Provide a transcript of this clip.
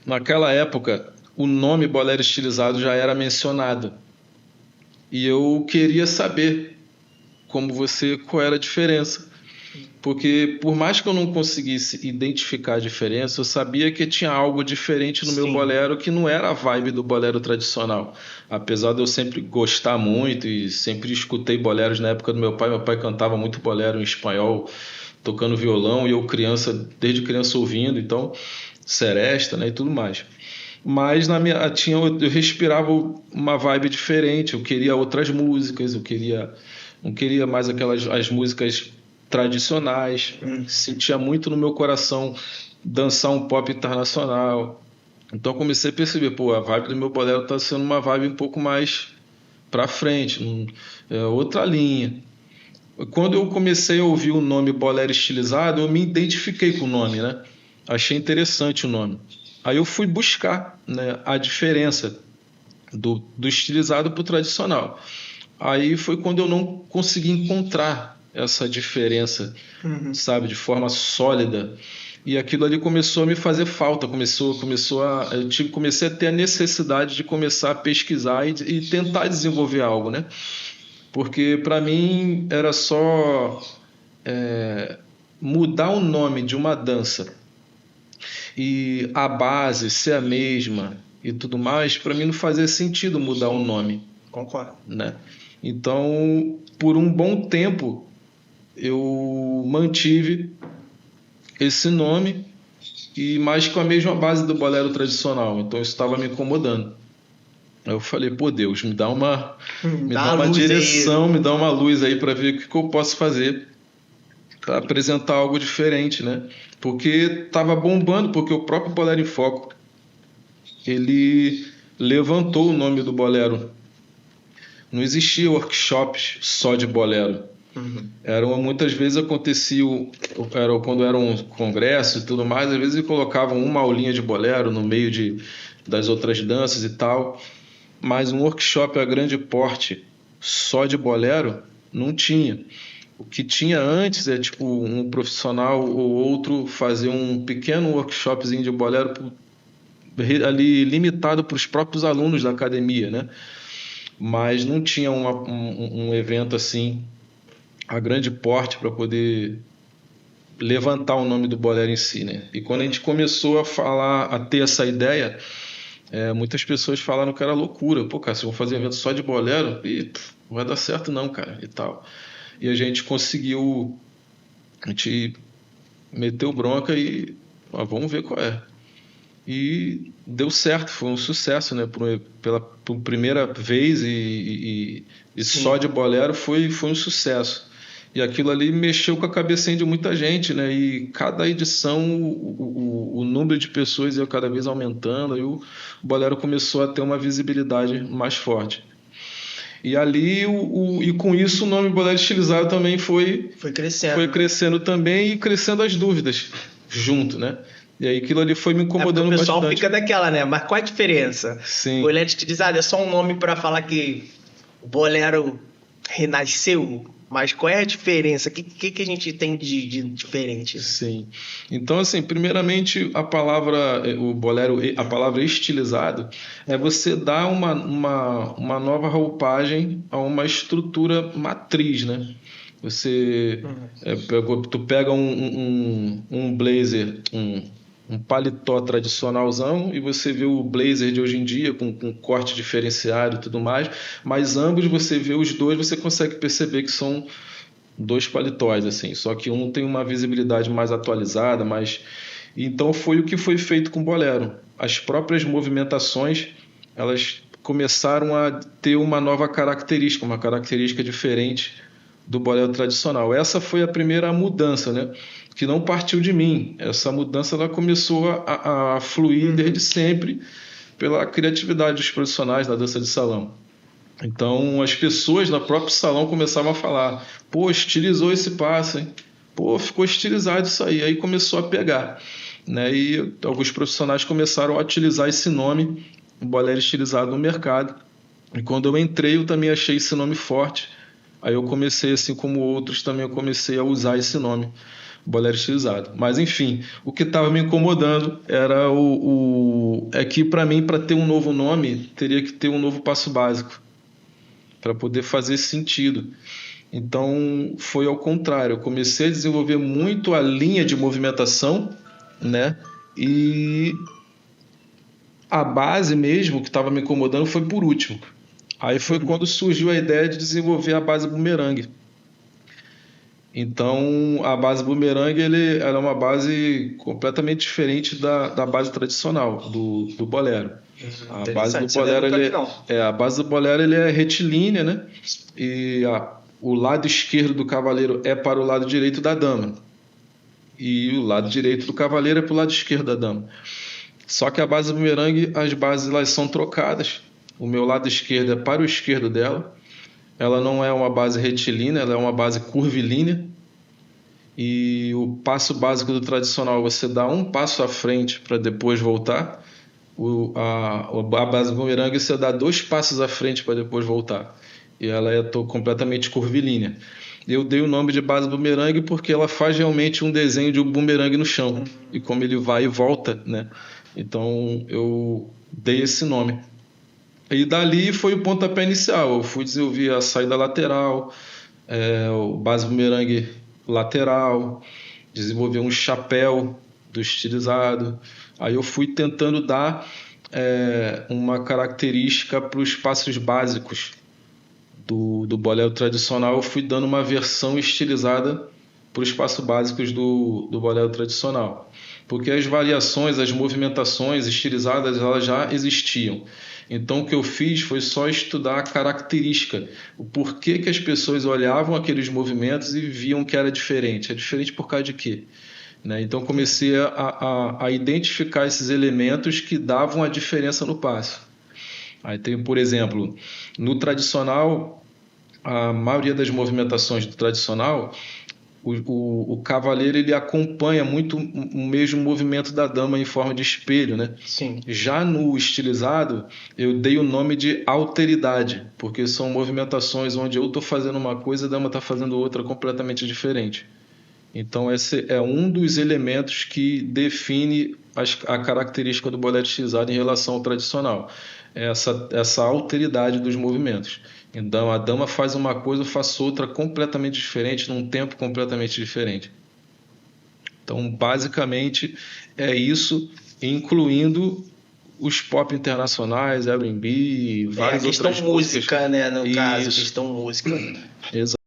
naquela época, o nome bolero estilizado já era mencionado. E eu queria saber qual era a diferença. Porque por mais que eu não conseguisse identificar a diferença, eu sabia que tinha algo diferente no meu bolero que não era a vibe do bolero tradicional. Apesar de eu sempre gostar muito e sempre escutei boleros na época do meu pai cantava muito bolero em espanhol, tocando violão, e eu desde criança ouvindo, então seresta, né, e tudo mais. Mas eu respirava uma vibe diferente, eu queria outras músicas, não queria mais as músicas tradicionais, sentia muito no meu coração dançar um pop internacional. Então comecei a perceber, a vibe do meu bolero está sendo uma vibe um pouco mais para frente, outra linha. Quando eu comecei a ouvir o nome bolero estilizado, eu me identifiquei com o nome, né? Achei interessante o nome. Aí eu fui buscar, né, a diferença do estilizado para o tradicional. Aí foi quando eu não consegui encontrar essa diferença, sabe, de forma sólida. E aquilo ali começou a me fazer falta, comecei a ter a necessidade de começar a pesquisar e tentar desenvolver algo, né? Porque para mim era só mudar o nome de uma dança e a base ser a mesma e tudo mais, para mim não fazia sentido mudar o nome. Concordo. Né? Então, por um bom tempo, eu mantive esse nome, mas com a mesma base do bolero tradicional. Então, isso estava me incomodando. Aí eu falei, Deus, me dá uma direção, me dá uma luz aí para ver o que eu posso fazer para apresentar algo diferente, né? Porque estava bombando, porque o próprio Bolero em Foco, ele levantou o nome do bolero. Não existia workshops só de bolero. Muitas vezes acontecia, quando era um congresso e tudo mais, às vezes eles colocavam uma aulinha de bolero no meio das outras danças e tal, mas um workshop a grande porte só de bolero não tinha. O que tinha antes é tipo um profissional ou outro fazer um pequeno workshopzinho de bolero ali limitado para os próprios alunos da academia, né? Mas não tinha um evento assim a grande porte para poder levantar o nome do bolero em si, né? E quando a gente começou a ter essa ideia, muitas pessoas falaram que era loucura. Cara, se eu vou fazer um evento só de bolero, não vai dar certo não, cara, e tal. E a gente meteu bronca e vamos ver qual é. E deu certo, foi um sucesso, né? Pela primeira vez e só de bolero foi um sucesso. E aquilo ali mexeu com a cabecinha de muita gente, né? E cada edição o número de pessoas ia cada vez aumentando e o bolero começou a ter uma visibilidade mais forte. E ali, e com isso, o nome bolero estilizado também foi crescendo. Foi crescendo também e crescendo as dúvidas junto, né? E aí aquilo ali foi me incomodando bastante. O pessoal fica daquela, né? Mas qual a diferença? Sim. Bolero estilizado é só um nome para falar que o bolero renasceu, mas qual é a diferença? O que a gente tem de diferente? Sim. Então, assim, primeiramente, a palavra estilizado é você dar uma nova roupagem a uma estrutura matriz, né? Tu pega um blazer, um paletó tradicionalzão, e você vê o blazer de hoje em dia com corte diferenciado e tudo mais, mas ambos você vê os dois, você consegue perceber que são dois paletóis, assim, só que um tem uma visibilidade mais atualizada, então foi o que foi feito com o bolero. As próprias movimentações, elas começaram a ter uma nova característica, uma característica diferente do bolero tradicional. Essa foi a primeira mudança, né? Que não partiu de mim. Essa mudança ela começou a fluir desde sempre pela criatividade dos profissionais da dança de salão. Então as pessoas no próprio salão começavam a falar: estilizou esse passo, hein? Ficou estilizado isso aí. Aí começou a pegar, né? E alguns profissionais começaram a utilizar esse nome, o bolero estilizado, no mercado. E quando eu entrei, eu também achei esse nome forte. Aí eu comecei, assim como outros, também eu comecei a usar esse nome, bolero estilizado. Mas enfim, o que estava me incomodando era é que para mim, para ter um novo nome, teria que ter um novo passo básico para poder fazer sentido. Então foi ao contrário, eu comecei a desenvolver muito a linha de movimentação, né? E a base mesmo que estava me incomodando foi por último. Aí foi quando surgiu a ideia de desenvolver a base bumerangue. Então a base bumerangue ela é uma base completamente diferente da base tradicional do bolero. A base do bolero a base do bolero ele é retilínea, né? E o lado esquerdo do cavaleiro é para o lado direito da dama. E o lado direito do cavaleiro é para o lado esquerdo da dama. Só que a base bumerangue, as bases elas são trocadas. O meu lado esquerdo é para o esquerdo dela. Ela não é uma base retilínea, ela é uma base curvilínea. E o passo básico do tradicional, você dá um passo à frente para depois voltar. A base bumerangue, você dá 2 passos à frente para depois voltar. E ela é completamente curvilínea. Eu dei o nome de base bumerangue porque ela faz realmente um desenho de um bumerangue no chão. E como ele vai e volta, né? Então eu dei esse nome. E dali foi o pontapé inicial. Eu fui desenvolver a saída lateral, o base bumerangue lateral, desenvolver um chapéu do estilizado. Aí eu fui tentando dar uma característica para os passos básicos do bolero tradicional. Eu fui dando uma versão estilizada para os passos básicos do bolero tradicional. Porque as variações, as movimentações estilizadas, elas já existiam. Então o que eu fiz foi só estudar a característica, o porquê que as pessoas olhavam aqueles movimentos e viam que era diferente. É diferente por causa de quê? Né? Então comecei a identificar esses elementos que davam a diferença no passo. Aí tem, por exemplo, no tradicional, a maioria das movimentações do tradicional, o cavaleiro ele acompanha muito o mesmo movimento da dama em forma de espelho, né? Sim. Já no estilizado, eu dei o nome de alteridade, porque são movimentações onde eu estou fazendo uma coisa e a dama está fazendo outra completamente diferente. Então esse é um dos elementos que define a característica do bolero estilizado em relação ao tradicional. Essa alteridade dos movimentos. Então a dama faz uma coisa, eu faço outra completamente diferente, num tempo completamente diferente. Então basicamente é isso, incluindo os pop internacionais, R&B, várias outras músicas. A questão música, né, no caso, Isso. questão música. Exato.